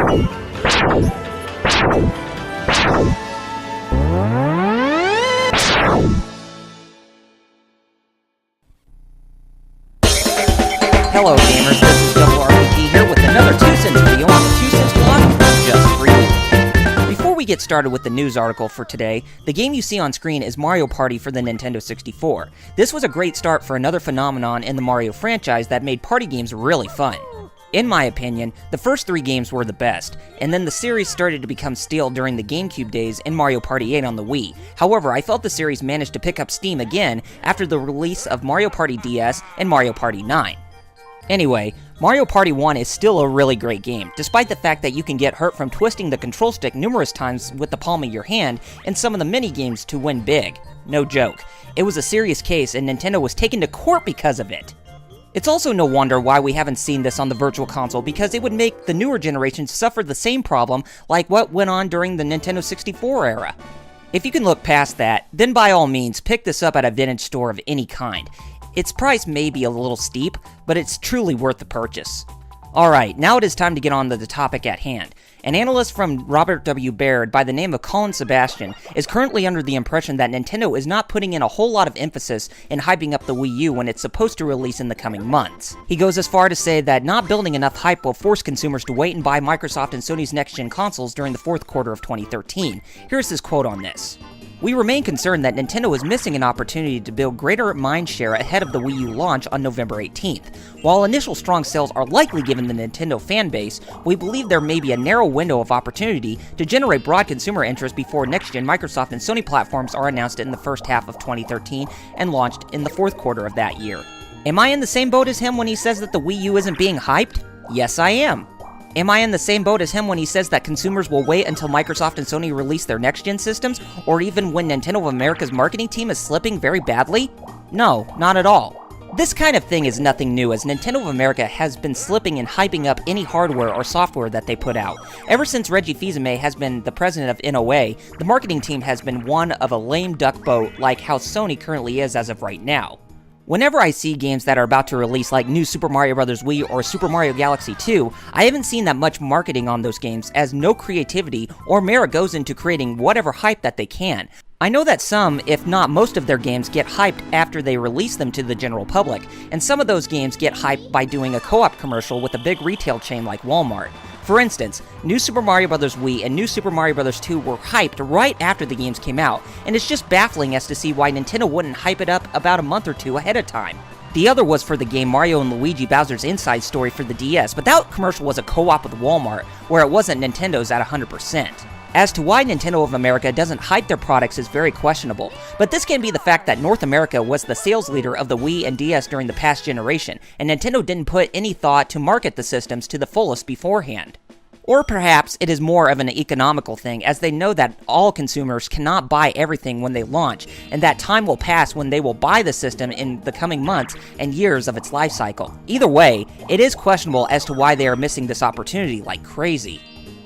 Hello gamers, this is RRPG here with another 2 Cents video on the 2 Cents blog just for you. Before we get started with the news article for today, the game you see on screen is Mario Party for the Nintendo 64. This was a great start for another phenomenon in the Mario franchise that made party games really fun. In my opinion, the first 3 games were the best, and then the series started to become stale during the GameCube days and Mario Party 8 on the Wii. However, I felt the series managed to pick up steam again after the release of Mario Party DS and Mario Party 9. Anyway, Mario Party 1 is still a really great game, despite the fact that you can get hurt from twisting the control stick numerous times with the palm of your hand in some of the mini-games to win big. No joke. It was a serious case and Nintendo was taken to court because of it. It's also no wonder why we haven't seen this on the Virtual Console, because it would make the newer generations suffer the same problem like what went on during the Nintendo 64 era. If you can look past that, then by all means pick this up at a vintage store of any kind. Its price may be a little steep, but it's truly worth the purchase. Alright, now it is time to get on to the topic at hand. An analyst from Robert W. Baird by the name of Colin Sebastian is currently under the impression that Nintendo is not putting in a whole lot of emphasis in hyping up the Wii U when it's supposed to release in the coming months. He goes as far to say that not building enough hype will force consumers to wait and buy Microsoft and Sony's next-gen consoles during the fourth quarter of 2013. Here's his quote on this. "We remain concerned that Nintendo is missing an opportunity to build greater mindshare ahead of the Wii U launch on November 18th. While initial strong sales are likely given the Nintendo fanbase, we believe there may be a narrow window of opportunity to generate broad consumer interest before next-gen Microsoft and Sony platforms are announced in the first half of 2013 and launched in the fourth quarter of that year." Am I in the same boat as him when he says that the Wii U isn't being hyped? Yes, I am. Am I in the same boat as him when he says that consumers will wait until Microsoft and Sony release their next-gen systems, or even when Nintendo of America's marketing team is slipping very badly? No, not at all. This kind of thing is nothing new, as Nintendo of America has been slipping and hyping up any hardware or software that they put out. Ever since Reggie Fils-Aime has been the president of NOA, the marketing team has been one of a lame duck boat like how Sony currently is as of right now. Whenever I see games that are about to release like New Super Mario Bros. Wii or Super Mario Galaxy 2, I haven't seen that much marketing on those games, as no creativity or merit goes into creating whatever hype that they can. I know that some, if not most of their games get hyped after they release them to the general public, and some of those games get hyped by doing a co-op commercial with a big retail chain like Walmart. For instance, New Super Mario Bros. Wii and New Super Mario Bros. 2 were hyped right after the games came out, and it's just baffling as to see why Nintendo wouldn't hype it up about a month or two ahead of time. The other was for the game Mario & Luigi Bowser's Inside Story for the DS, but that commercial was a co-op with Walmart, where it wasn't Nintendo's at 100%. As to why Nintendo of America doesn't hype their products is very questionable, but this can be the fact that North America was the sales leader of the Wii and DS during the past generation, and Nintendo didn't put any thought to market the systems to the fullest beforehand. Or perhaps it is more of an economical thing, as they know that all consumers cannot buy everything when they launch, and that time will pass when they will buy the system in the coming months and years of its life cycle. Either way, it is questionable as to why they are missing this opportunity like crazy.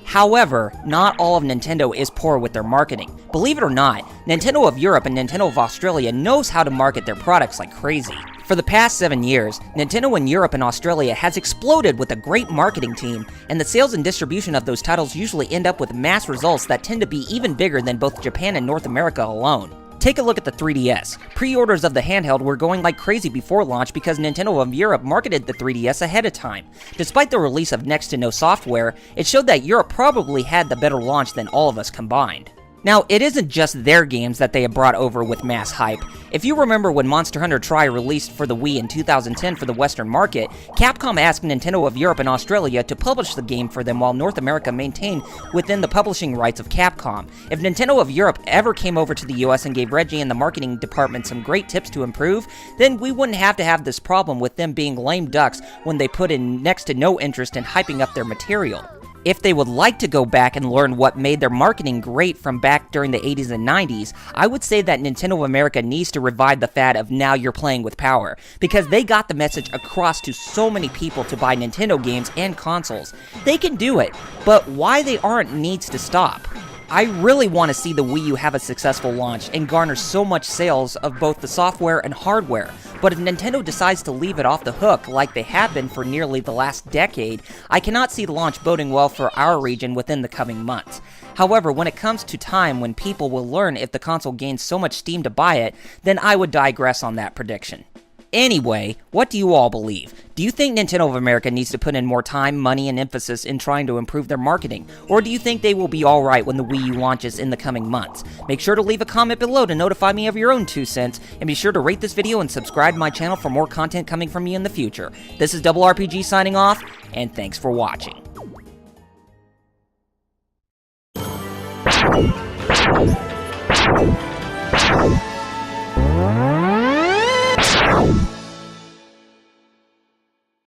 However, not all of Nintendo is poor with their marketing. Believe it or not, Nintendo of Europe and Nintendo of Australia knows how to market their products like crazy. For the past 7 years, Nintendo in Europe and Australia has exploded with a great marketing team, and the sales and distribution of those titles usually end up with mass results that tend to be even bigger than both Japan and North America alone. Take a look at the 3DS. Pre-orders of the handheld were going like crazy before launch because Nintendo of Europe marketed the 3DS ahead of time. Despite the release of next to no software, it showed that Europe probably had the better launch than all of us combined. Now, it isn't just their games that they have brought over with mass hype. If you remember when Monster Hunter Tri released for the Wii in 2010 for the Western market, Capcom asked Nintendo of Europe and Australia to publish the game for them while North America maintained within the publishing rights of Capcom. If Nintendo of Europe ever came over to the US and gave Reggie and the marketing department some great tips to improve, then we wouldn't have to have this problem with them being lame ducks when they put in next to no interest in hyping up their material. If they would like to go back and learn what made their marketing great from back during the 80s and 90s, I would say that Nintendo of America needs to revive the fad of now you're playing with power, because they got the message across to so many people to buy Nintendo games and consoles. They can do it, but why they aren't needs to stop. I really want to see the Wii U have a successful launch and garner so much sales of both the software and hardware, but if Nintendo decides to leave it off the hook like they have been for nearly the last decade, I cannot see the launch boding well for our region within the coming months. However, when it comes to time when people will learn if the console gains so much steam to buy it, then I would digress on that prediction. Anyway, what do you all believe? Do you think Nintendo of America needs to put in more time, money, and emphasis in trying to improve their marketing? Or do you think they will be alright when the Wii U launches in the coming months? Make sure to leave a comment below to notify me of your own 2 cents, and be sure to rate this video and subscribe to my channel for more content coming from me in the future. This is RRPG signing off, and thanks for watching.